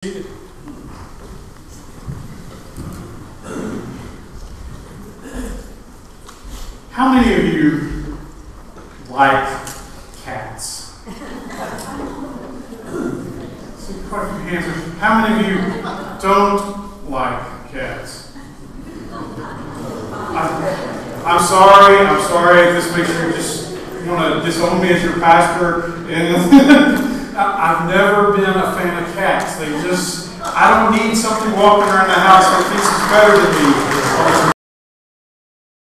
How many of you like cats? See quite a few hands. How many of you don't like cats? I'm sorry if this makes you just want to disown me as your pastor. And I've never been a fan of cats. I don't need something walking around the house that thinks it's better than me.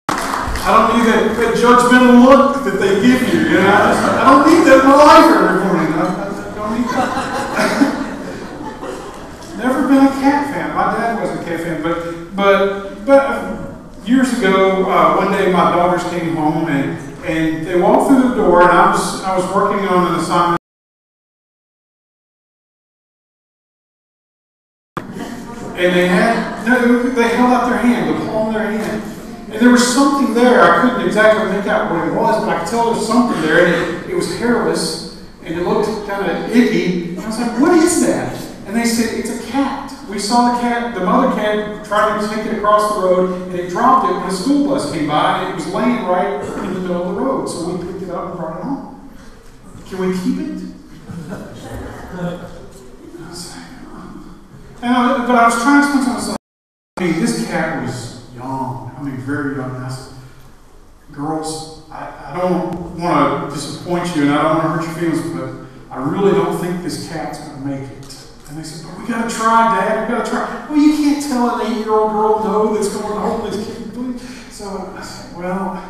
I don't need that judgmental look that they give you. I don't need that in my life every morning. I don't need that. Never been a cat fan. My dad wasn't a cat fan, but years ago, one day my daughters came home and they walked through the door, and I was working on an assignment. And they held out their hand, the palm of their hand. And there was something there. I couldn't exactly make out what it was, but I could tell there was something there. And it was hairless, and it looked kind of icky. And I was like, what is that? And they said, it's a cat. We saw the mother cat trying to take it across the road, and it dropped it when a school bus came by, and it was laying right in the middle of the road. So we picked it up and brought it home. Can we keep it? But I was trying to explain to myself, this cat was young. Very young. I said, girls, I don't want to disappoint you and I don't want to hurt your feelings, but I really don't think this cat's going to make it. And they said, but we got to try, Dad. We got to try. Well, you can't tell an 8-year-old girl no that's going to hold this kid. So I said, well,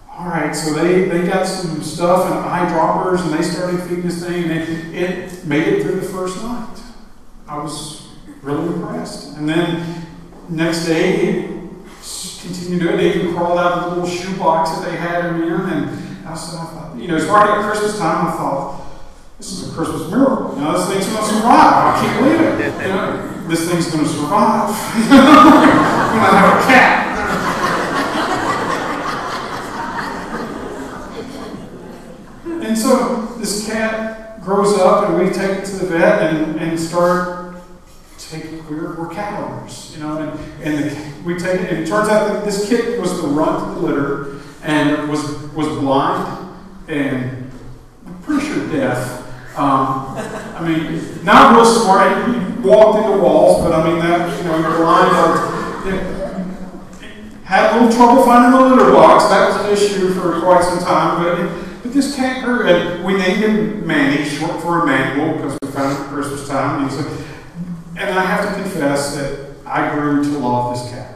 all right. So they got some stuff and eyedroppers, and they started feeding this thing, and it made it through the first night. I was really impressed. And then next day, continued to do it. They even crawled out of the little shoebox that they had him in, and I thought, it's right at Christmas time. I thought, this is a Christmas miracle. This thing's going to survive. I can't believe it. This thing's going to survive. I'm going to have a cat. And so this cat grows up, and we take it to the vet and start. We're cat owners, and we take it, and it turns out that this kid was the runt of the litter, and was blind, and I'm pretty sure deaf. Not real smart. He walked into walls, but blind. Had a little trouble finding the litter box. That was an issue for quite some time, but this cat grew, and we named him Manny, short for Emmanuel, because we found him at Christmas time. And I have to confess that I grew to love this cat.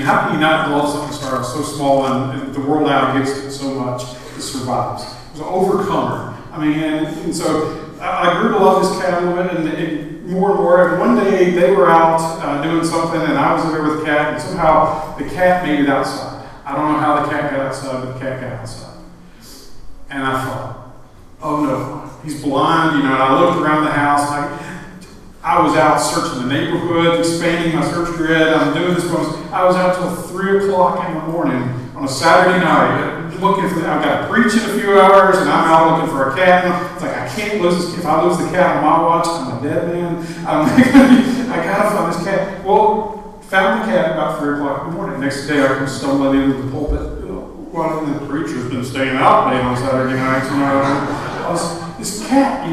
How can you not love something that started so small and the world out against it so much, it survives? It was an overcomer. And so I grew to love this cat a little bit, and more and more. And one day they were out doing something, and I was there with the cat, and somehow the cat made it outside. I don't know how the cat got outside, but the cat got outside. And I thought, oh no, he's blind, and I looked around the house, and I was out searching the neighborhood, expanding my search grid. I'm doing this. I was out till 3 o'clock in the morning on a Saturday night looking for. I've got to preach in a few hours, and I'm out looking for a cat. It's like I can't lose this. If I lose the cat on my watch, I'm a dead man. I gotta find this cat. Well, found the cat about 3 o'clock in the morning. Next day, I come stumbling into the pulpit. Well, the preacher's been staying out late on Saturday nights. This cat,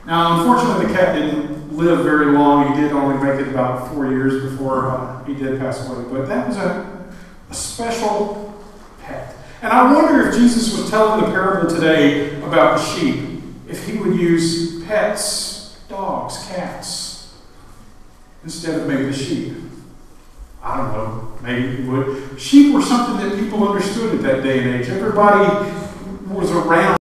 Now, unfortunately, the cat didn't live very long. He did only make it about 4 years before he did pass away. But that was a special pet. And I wonder if Jesus was telling the parable today about the sheep, if he would use pets, dogs, cats, instead of maybe the sheep. I don't know. Maybe he would. Sheep were something that people understood at that day and age. Everybody was around.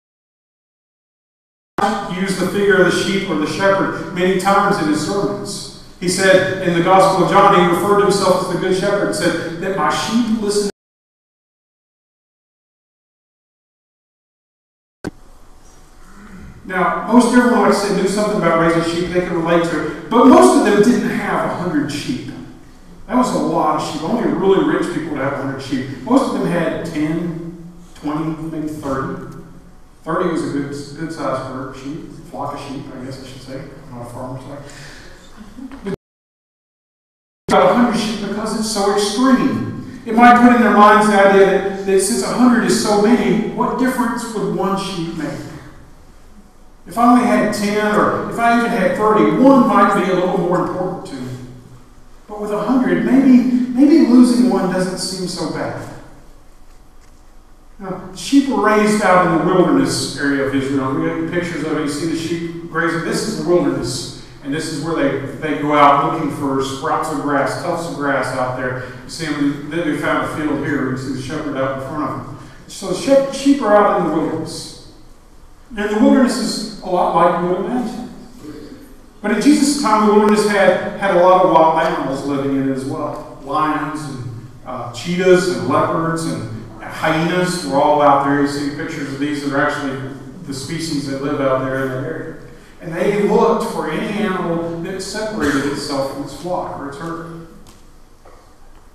Used the figure of the sheep or the shepherd many times in his sermons. He said in the Gospel of John, he referred to himself as the Good Shepherd and said that my sheep listen. Now, most everyone, like I said, knew something about raising sheep they could relate to, but most of them didn't have 100 sheep. That was a lot of sheep. Only really rich people would have 100 sheep. Most of them had 10, 20, maybe 30. 30 was a good sized herd, sheep, flock of sheep, I guess I should say. I'm not a farmer, so. But about 100 sheep because it's so extreme. It might put in their minds the idea that since 100 is so many, what difference would one sheep make? If I only had 10, or if I even had 30, one might be a little more important to me. But with 100, maybe losing one doesn't seem so bad. Now, sheep were raised out in the wilderness area of Israel. We have pictures of it. You see the sheep grazing. This is the wilderness. And this is where they go out looking for sprouts of grass, tufts of grass out there. You see them, then we found a field here. You see the shepherd out in front of them. So the sheep are out in the wilderness. And the wilderness is a lot like you would imagine. But in Jesus' time, the wilderness had a lot of wild animals living in it as well. Lions and cheetahs and leopards and hyenas were all out there. You see pictures of these that are actually the species that live out there in that area. And they looked for any animal that separated itself from its flock or its herd.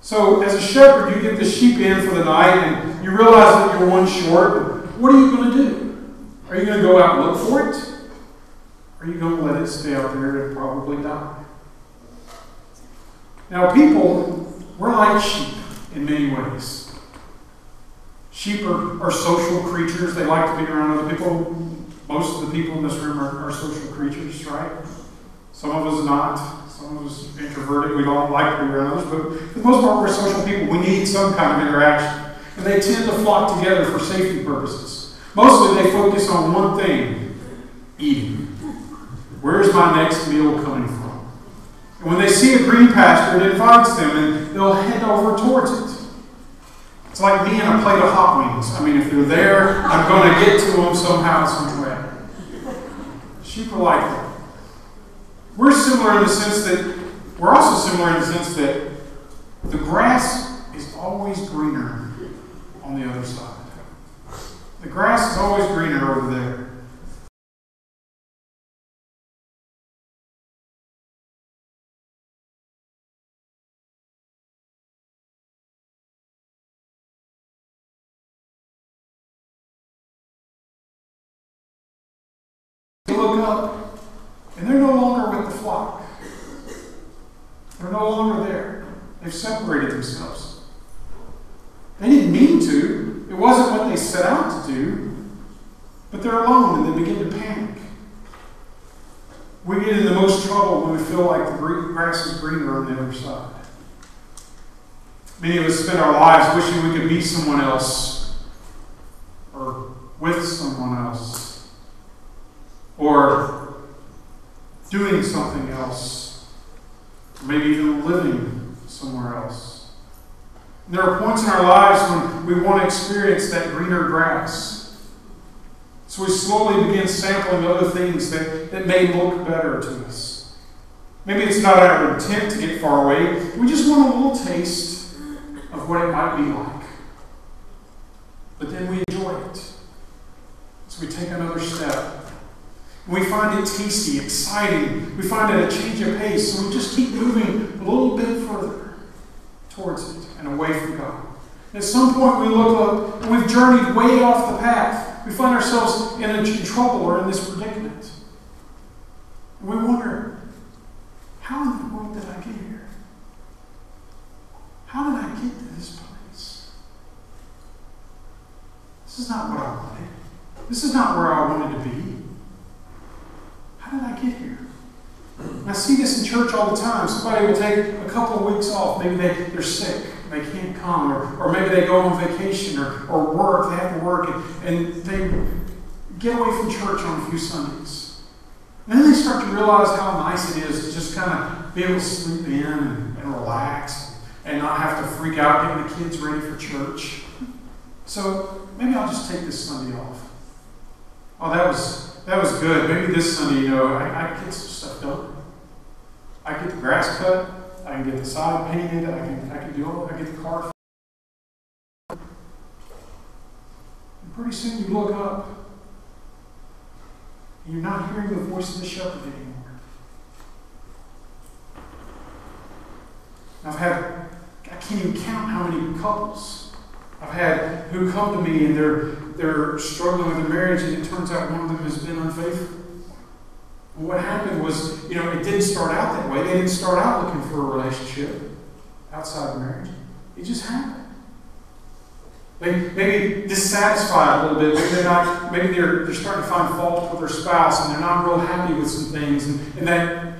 So as a shepherd, you get the sheep in for the night and you realize that you're one short. What are you going to do? Are you going to go out and look for it? Or are you going to let it stay out there and probably die? Now people, we're like sheep in many ways. Sheep are social creatures. They like to be around other people. Most of the people in this room are social creatures, right? Some of us not. Some of us introverted. We don't like to be around others. But for the most part, we're social people. We need some kind of interaction. And they tend to flock together for safety purposes. Mostly they focus on one thing, eating. Where's my next meal coming from? And when they see a green pasture, it invites them and they'll head over towards it. It's like me and a plate of hot wings. I mean, if they're there, I'm going to get to them somehow, some way. Sheep are like that. We're similar in the sense that, we're also similar in the sense that the grass is always greener on the other side. The grass is always greener over there. They look up, and they're no longer with the flock. They're no longer there. They've separated themselves. They didn't mean to. It wasn't what they set out to do. But they're alone, and they begin to panic. We get in the most trouble when we feel like the grass is greener on the other side. Many of us spend our lives wishing we could be someone else, or with someone else, or doing something else, or maybe even living somewhere else. And there are points in our lives when we want to experience that greener grass. So we slowly begin sampling other things that may look better to us. Maybe it's not our intent to get far away. We just want a little taste of what it might be like. But then we enjoy it. So we take another step. We find it tasty, exciting. We find it a change of pace. So we just keep moving a little bit further towards it and away from God. At some point we look up and we've journeyed way off the path. We find ourselves in trouble or in this predicament. And we wonder, how in the world did I get here? How did I get to this place? This is not what I wanted. This is not where I wanted to be. How did I get here? And I see this in church all the time. Somebody will take a couple of weeks off. Maybe they're sick. They can't come, or maybe they go on vacation or work, they have to work, and they get away from church on a few Sundays. And then they start to realize how nice it is to just kind of be able to sleep in and relax and not have to freak out getting the kids ready for church. So maybe I'll just take this Sunday off. Oh, that was good. Maybe this Sunday, I get some stuff done. I get the grass cut. I can get the side painted. I can do all. I get the car. And pretty soon you look up, and you're not hearing the voice of the shepherd anymore. I can't even count how many couples I've had who come to me and they're struggling with their marriage, and it turns out one of them has been unfaithful. And what happened was, it didn't start out that way. They didn't start out looking for a relationship outside of marriage. It just happened. Maybe dissatisfied a little bit. Maybe they're starting to find fault with their spouse, and they're not real happy with some things, and that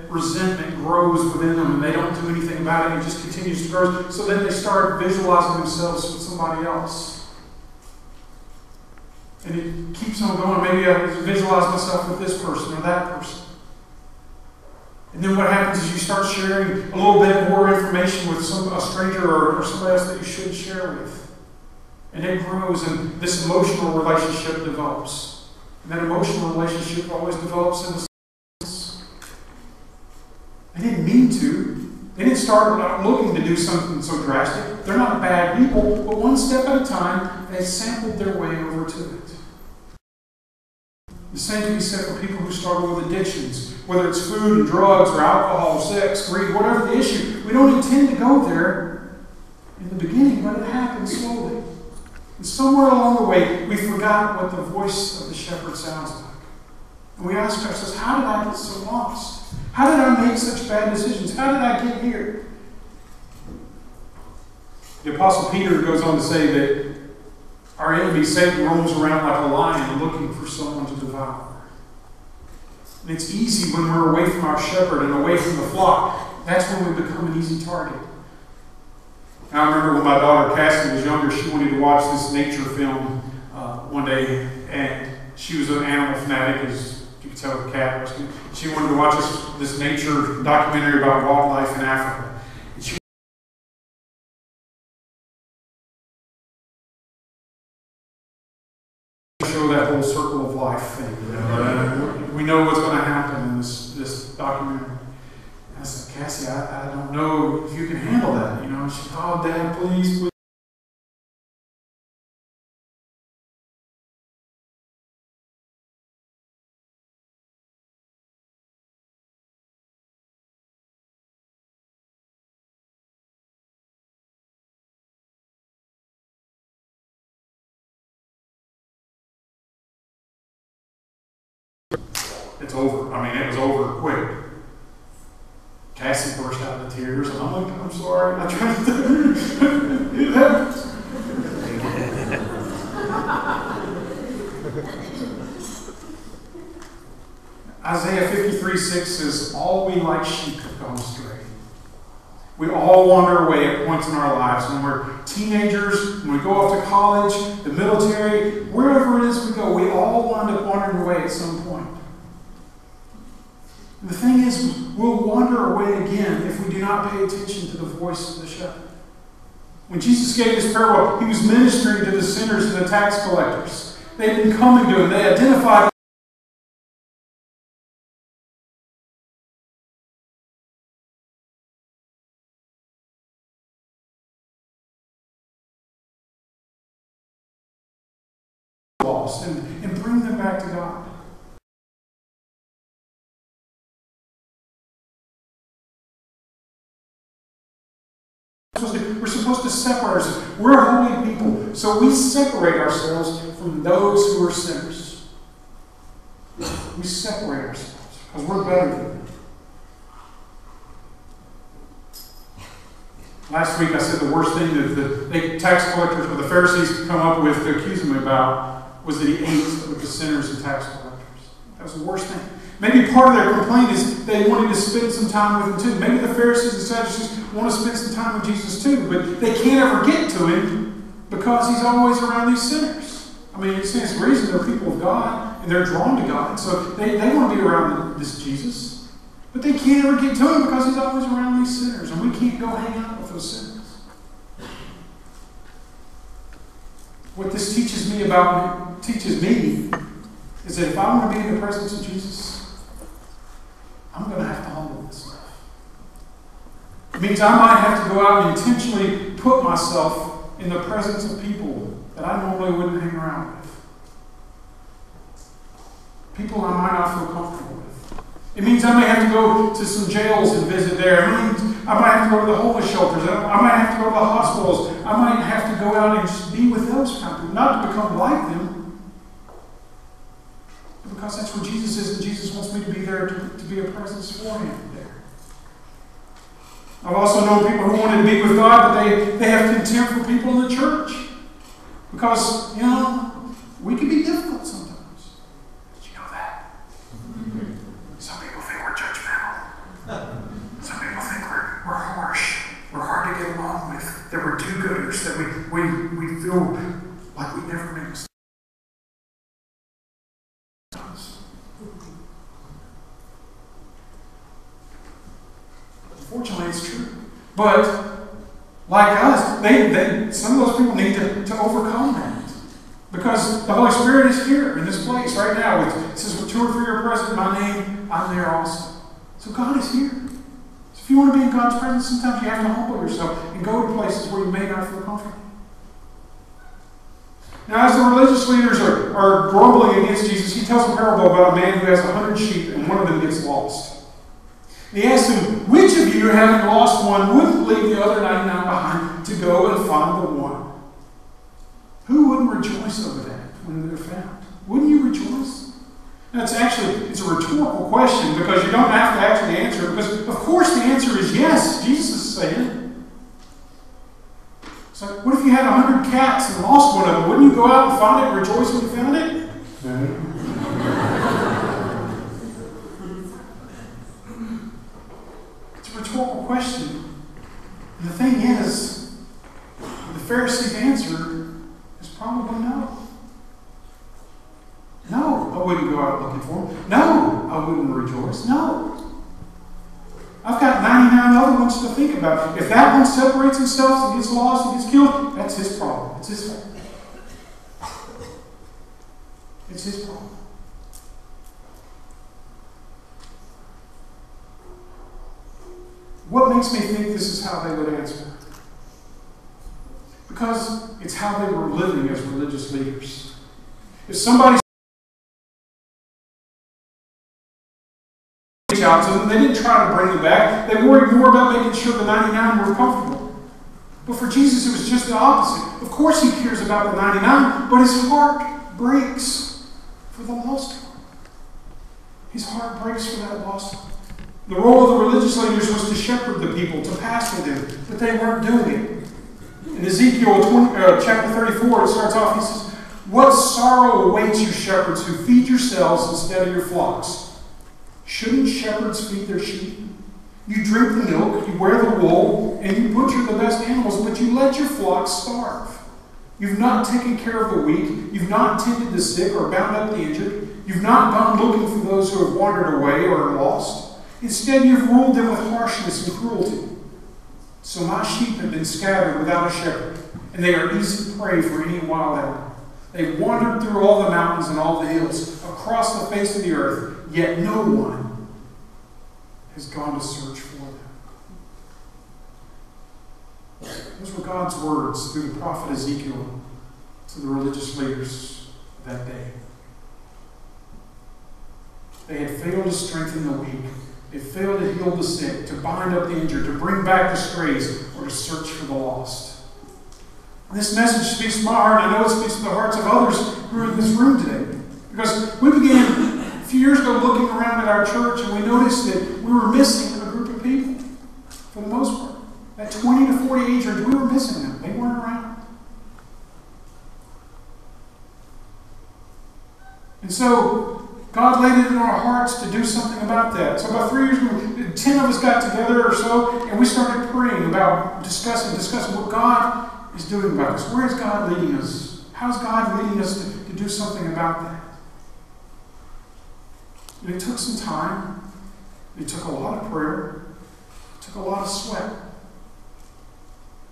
resentment grows within them, and they don't do anything about it. It just continues to grow. So then they start visualizing themselves with somebody else, and it keeps on going. Maybe I visualize myself with this person or that person. And then what happens is you start sharing a little bit more information with a stranger or somebody else that you should share with. And it grows, and this emotional relationship develops. And that emotional relationship always develops in the silence. They didn't mean to. They didn't start looking to do something so drastic. They're not bad people, but one step at a time, they sampled their way over to it. The same can be said for people who struggle with addictions, whether it's food and drugs or alcohol, sex, greed, whatever the issue. We don't intend to go there in the beginning, but it happens slowly. And somewhere along the way, we forgot what the voice of the shepherd sounds like. And we ask ourselves, how did I get so lost? How did I make such bad decisions? How did I get here? The Apostle Peter goes on to say that our enemy, Satan, roams around like a lion looking for someone to devour. And it's easy when we're away from our shepherd and away from the flock. That's when we become an easy target. I remember when my daughter Cassie was younger, she wanted to watch this nature film one day, and she was an animal fanatic, as you can tell with the cat. She wanted to watch this nature documentary about wildlife in Africa. And she show that whole circle of life thing. We know what's going to happen in this documentary. I said, Cassie, I don't know if you can handle that. She said, oh, Dad, please. It's over. It was over quick. Cassie burst out into tears, and I'm like, I'm sorry. I tried to it happens. Isaiah 53:6 says, all we like sheep have gone astray. We all wander away at points in our lives. When we're teenagers, when we go off to college, the military, wherever it is we go, we all wind up wandering away at some point. And the thing is, we'll wander away again if we do not pay attention to the voice of the shepherd. When Jesus gave this parable, he was ministering to the sinners and the tax collectors. They had been coming to him. They identified lost and bring them back to God. We're supposed to separate ourselves. We're a holy people, so we separate ourselves from those who are sinners. We separate ourselves because we're better than them. Last week I said the worst thing that the tax collectors or the Pharisees could come up with to accuse him about was that he ate with the sinners and tax collectors. That was the worst thing. Maybe part of their complaint is they wanted to spend some time with him too. Maybe the Pharisees and Sadducees want to spend some time with Jesus too, but they can't ever get to him because he's always around these sinners. It stands to reason they're people of God and they're drawn to God, so they want to be around this Jesus. But they can't ever get to him because he's always around these sinners, and we can't go hang out with those sinners. What this teaches me is that if I want to be in the presence of Jesus, I'm going to have to humble myself. It means I might have to go out and intentionally put myself in the presence of people that I normally wouldn't hang around with. People I might not feel comfortable with. It means I may have to go to some jails and visit there. It means I might have to go to the homeless shelters. I might have to go to the hospitals. I might have to go out and just be with those kind of people. Not to become like them, but because that's where Jesus is, and Jesus wants me to be there to be a presence for Him there. I've also known people who wanted to be with God, but they have contempt for people in the church. Because, we can be difficult sometimes. Did you know that? Some people think we're judgmental. Some people think we're harsh. We're hard to get along with. That we're do-gooders. That we feel like we never make mistakes. Unfortunately, it's true. But like us, some of those people need to overcome that. Because the Holy Spirit is here in this place right now. It says, when 2 or 3 are present in my name, I'm there also. So God is here. So if you want to be in God's presence, sometimes you have to humble yourself and go to places where you may not feel comfortable. Now, as the religious leaders are grumbling against Jesus, He tells a parable about a man who has 100 sheep and one of them gets lost. And He asks them, which of you, having lost one, wouldn't leave the other 99 behind to go and find the one? Who wouldn't rejoice over that when they're found? Wouldn't you rejoice? Now, it's a rhetorical question because you don't have to actually answer it. Because, of course, the answer is yes. Jesus is saying. It's like, what if you had 100 cats and lost one of them? Wouldn't you go out and find it and rejoice when you found it? It's a rhetorical question. And the thing is, the Pharisees' answer is probably no. No, I wouldn't go out looking for him. No, I wouldn't rejoice. No. I've got 99 other ones to think about. If that one separates himself and gets lost and gets killed, that's his problem. It's his fault. It's his problem. What makes me think this is how they would answer? Because it's how they were living as religious leaders. If somebody reached out to them, they didn't try to bring them back. They worried more about making sure the 99 were comfortable. But for Jesus, it was just the opposite. Of course He cares about the 99, but His heart breaks for the lost one. His heart breaks for that lost one. The role of the religious leaders was to shepherd the people, to pastor them, but they weren't doing it. In Ezekiel chapter 34, it starts off, He says, what sorrow awaits you shepherds who feed yourselves instead of your flocks? Shouldn't shepherds feed their sheep? You drink the milk, you wear the wool, and you butcher the best animals, but you let your flocks starve. You've not taken care of the weak, you've not tended the sick or bound up the injured, you've not gone looking for those who have wandered away or are lost. Instead, you've ruled them with harshness and cruelty. So my sheep have been scattered without a shepherd, and they are easy prey for any wild animal. They've wandered through all the mountains and all the hills, across the face of the earth, yet no one has gone to search for them. Those were God's words through the prophet Ezekiel to the religious leaders of that day. They had failed to strengthen the weak. They failed to heal the sick, to bind up the injured, to bring back the strays, or to search for the lost. And this message speaks to my heart, and I know it speaks to the hearts of others who are in this room today. Because we began a few years ago looking around at our church, and we noticed that we were missing a group of people, for the most part. At 20 to 40 age range, we were missing them. They weren't around. And so God laid it in our hearts to do something about that. So about 3 years ago, 10 of us got together or so, and we started praying about discussing what God is doing about this. Where is God leading us? How is God leading us to do something about that? And it took some time. It took a lot of prayer. It took a lot of sweat.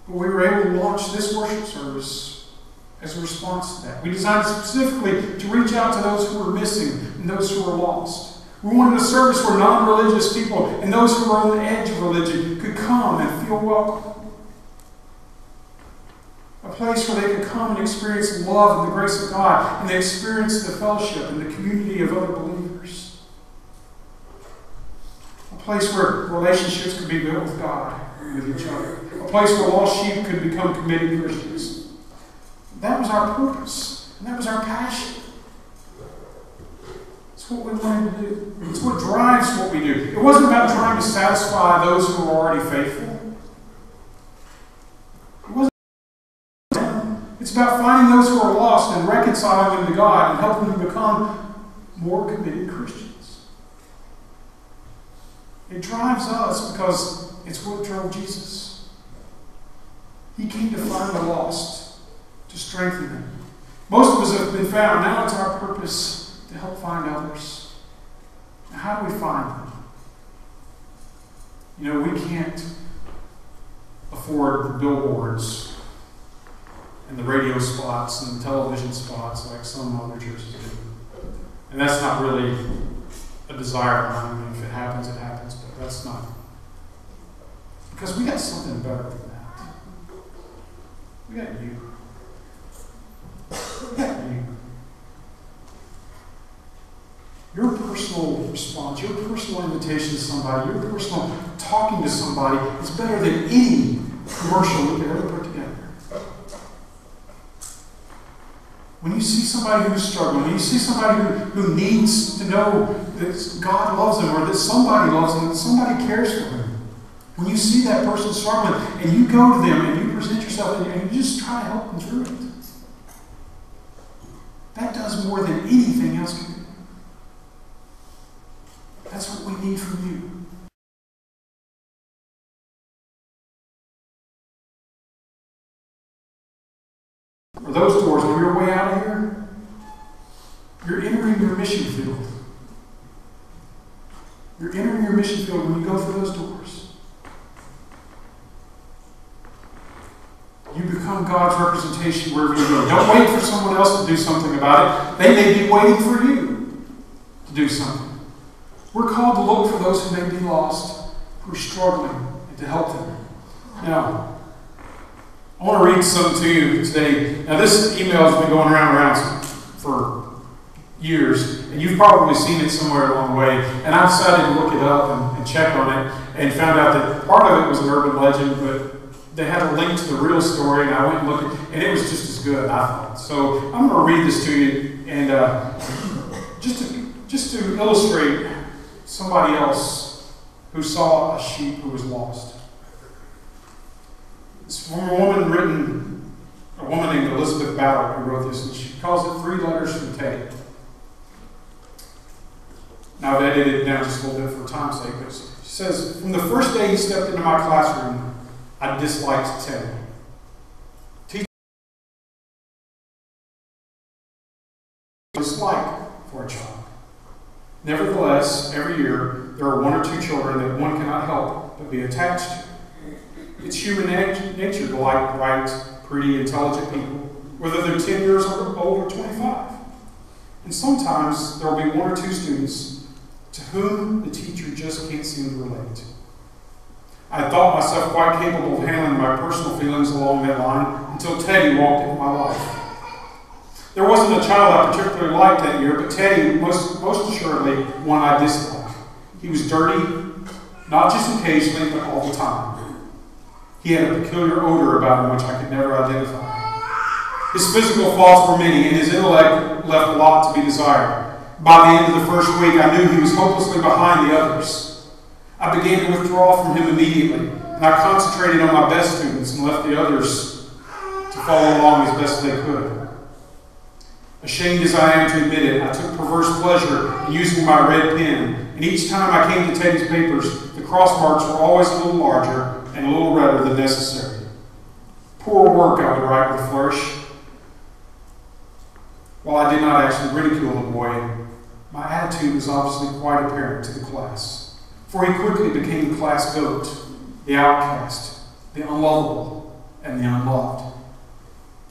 But we were able to launch this worship service as a response to that. We designed it specifically to reach out to those who were missing and those who were lost. We wanted a service where non-religious people and those who were on the edge of religion could come and feel welcome. A place where they could come and experience love and the grace of God, and they experience the fellowship and the community of other believers. A place where relationships could be built with God. with each other. A place where lost sheep could become committed Christians. That was our purpose. And that was our passion. It's what we wanted to do. It's what drives what we do. It wasn't about trying to satisfy those who were already faithful. It's about finding those who are lost and reconciling them to God and helping them become more committed Christians. It drives us because it's what drove Jesus. He came to find the lost, to strengthen them. Most of us have been found. Now it's our purpose to help find others. Now, how do we find them? You know, we can't afford the billboards and the radio spots and the television spots like some other churches do. And that's not really a desire of mine. I mean, if it happens, but that's not. Because we got something better than that. We got you. We got you. Your personal response, your personal invitation to somebody, your personal talking to somebody is better than any commercial we could ever put together. When you see somebody who's struggling, when you see somebody who needs to know that God loves them or that somebody loves them, that somebody cares for them, when you see that person struggling and you go to them and you present yourself and you just try to help them through it, that does more than anything else can do. That's what we need from you. Are those doors on your way out of here? You're entering your mission field. You're entering your mission field when you go through those doors. You become God's representation wherever you go. Don't wait for someone else to do something about it. They may be waiting for you to do something. We're called to look for those who may be lost, who are struggling, and to help them. Now, I want to read something to you today. Now, this email has been going around for years, and you've probably seen it somewhere along the way. And I decided to look it up and check on it, and found out that part of it was an urban legend, but they had a link to the real story, and I went and looked at it, and it was just as good, I thought. So I'm going to read this to you, and just to illustrate somebody else who saw a sheep who was lost. It's from a woman named Elizabeth Ballard who wrote this, and she calls it 3 Letters from Teddy. Now I've edited it down just a little bit for time's sake, but she says, from the first day he stepped into my classroom, I disliked Teddy. Teaching dislike for a child. Nevertheless, every year there are 1 or 2 children that one cannot help but be attached to. It's human nature to like bright, pretty, intelligent people, whether they're 10 years old or 25. And sometimes there will be 1 or 2 students to whom the teacher just can't seem to relate. I thought myself quite capable of handling my personal feelings along that line until Teddy walked into my life. There wasn't a child I particularly liked that year, but Teddy, most assuredly, one I disliked. He was dirty, not just occasionally, but all the time. He had a peculiar odor about him which I could never identify. His physical faults were many, and his intellect left a lot to be desired. By the end of the first week, I knew he was hopelessly behind the others. I began to withdraw from him immediately, and I concentrated on my best students and left the others to follow along as best they could. Ashamed as I am to admit it, I took perverse pleasure in using my red pen, and each time I came to Teddy's papers, the cross marks were always a little larger and a little redder than necessary. Poor work, I would write with a flourish. While I did not actually ridicule the boy, my attitude was obviously quite apparent to the class, for he quickly became the class goat, the outcast, the unlovable, and the unloved.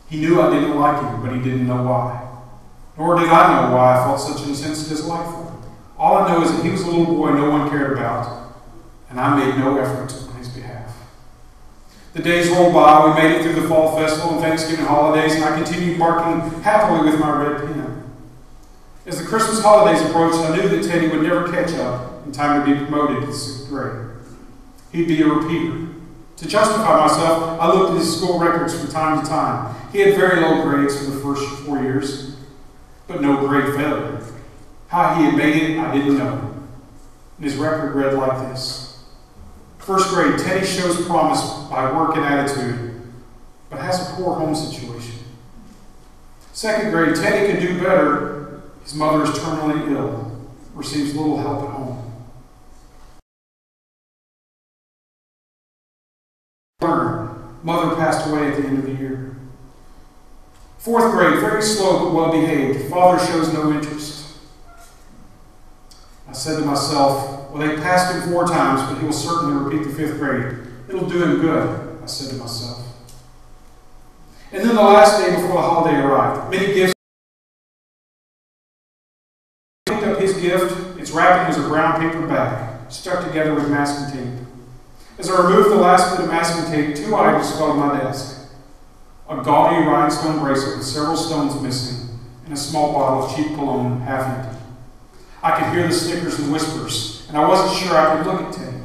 He knew I didn't like him, but he didn't know why. Nor did I know why I felt such an intense dislike for him. All I know is that he was a little boy no one cared about, and I made no effort on his behalf. The days rolled by, we made it through the fall festival and Thanksgiving holidays, and I continued marking happily with my red pen. As the Christmas holidays approached, I knew that Teddy would never catch up in time to be promoted to 6th grade. He'd be a repeater, To justify myself, I looked at his school records from time to time. He had very low grades for the first 4 years, but no grade failure. How he had made it, I didn't know. And his record read like this. First grade, Teddy shows promise by work and attitude, but has a poor home situation. Second grade, Teddy can do better. His mother is terminally ill, receives little help at home. Mother passed away at the end of the year. Fourth grade, very slow but well behaved. Father shows no interest. I said to myself, well, they passed him 4 times, but he will certainly repeat the 5th grade. It'll do him good, I said to myself. And then the last day before the holiday arrived, many gifts. I picked up his gift. Its wrapping was a brown paper bag, stuck together with masking tape. As I removed the last bit of masking tape, 2 items fell on my desk. A gaudy rhinestone bracelet with several stones missing, and a small bottle of cheap cologne, half empty. I could hear the snickers and whispers, and I wasn't sure I could look at Teddy.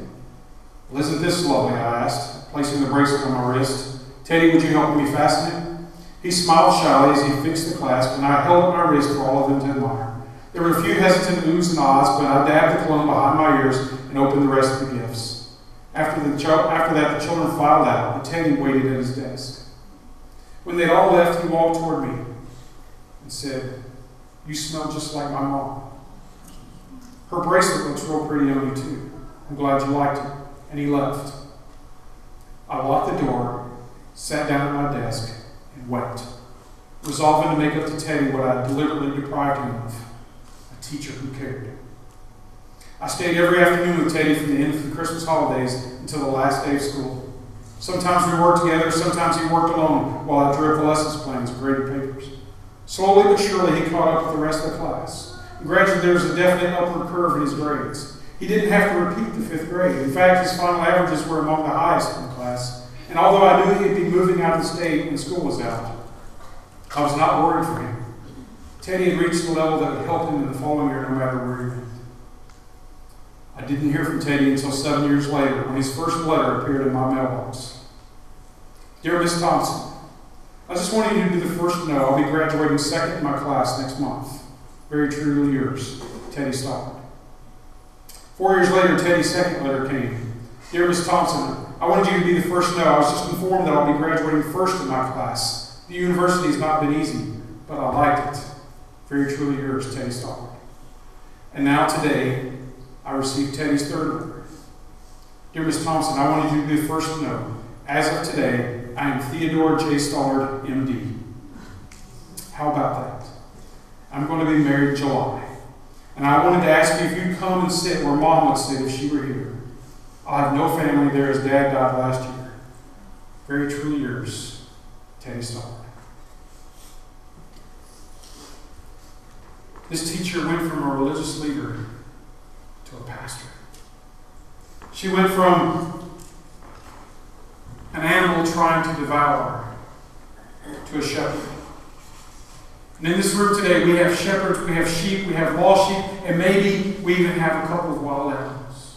Well, isn't this lovely, I asked, placing the bracelet on my wrist. Teddy, would you help me fasten it? He smiled shyly as he fixed the clasp, and I held up my wrist for all of them to admire. There were a few hesitant oohs and ahs, but I dabbed the cologne behind my ears and opened the rest of the gifts. After that, the children filed out, and Teddy waited at his desk. When they'd all left, he walked toward me and said, "You smell just like my mom. Her bracelet looks real pretty on you, too. I'm glad you liked it." And he left. I locked the door, sat down at my desk, and wept, resolving to make up to Teddy what I had deliberately deprived him of, a teacher who cared. I stayed every afternoon with Teddy from the end of the Christmas holidays until the last day of school. Sometimes we worked together, sometimes he worked alone while I drew up the lessons plans and graded papers. Slowly but surely he caught up with the rest of the class. And gradually there was a definite upward curve in his grades. He didn't have to repeat the 5th grade. In fact, his final averages were among the highest in the class. And although I knew he'd be moving out of the state when school was out, I was not worried for him. Teddy had reached the level that would help him in the following year no matter where he went. I didn't hear from Teddy until 7 years later when his first letter appeared in my mailbox. Dear Miss Thompson, I just wanted you to be the first to know I'll be graduating 2nd in my class next month. Very truly yours, Teddy Stoddard. 4 years later, Teddy's second letter came. Dear Miss Thompson, I wanted you to be the first to know I was just informed that I'll be graduating 1st in my class. The university has not been easy, but I liked it. Very truly yours, Teddy Stoddard. And now today, I received Teddy's 3rd letter. Dear Miss Thompson, I wanted you to be the first to know, as of today, I am Theodore J. Stollard, M.D. How about that? I'm going to be married in July. And I wanted to ask you if you'd come and sit where Mom would sit if she were here. I have no family there as Dad died last year. Very truly yours, Teddy Stollard. This teacher went from a religious leader to a pastor. She went from an animal trying to devour to a shepherd. And in this room today, we have shepherds, we have sheep, we have lost sheep, and maybe we even have a couple of wild animals.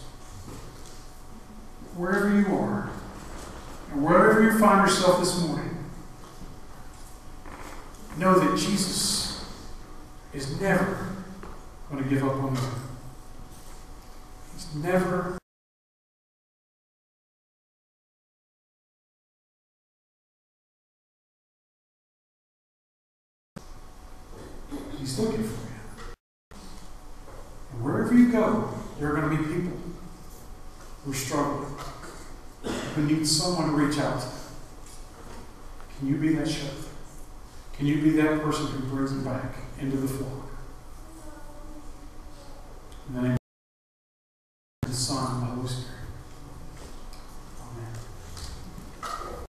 Wherever you are, and wherever you find yourself this morning, know that Jesus is never going to give up on you. He's never He's looking for you. And wherever you go, there are going to be people who are struggling, who need someone to reach out to. Can you be that shepherd? Can you be that person who brings them back into the flock? In the name of the Son and the Holy Spirit.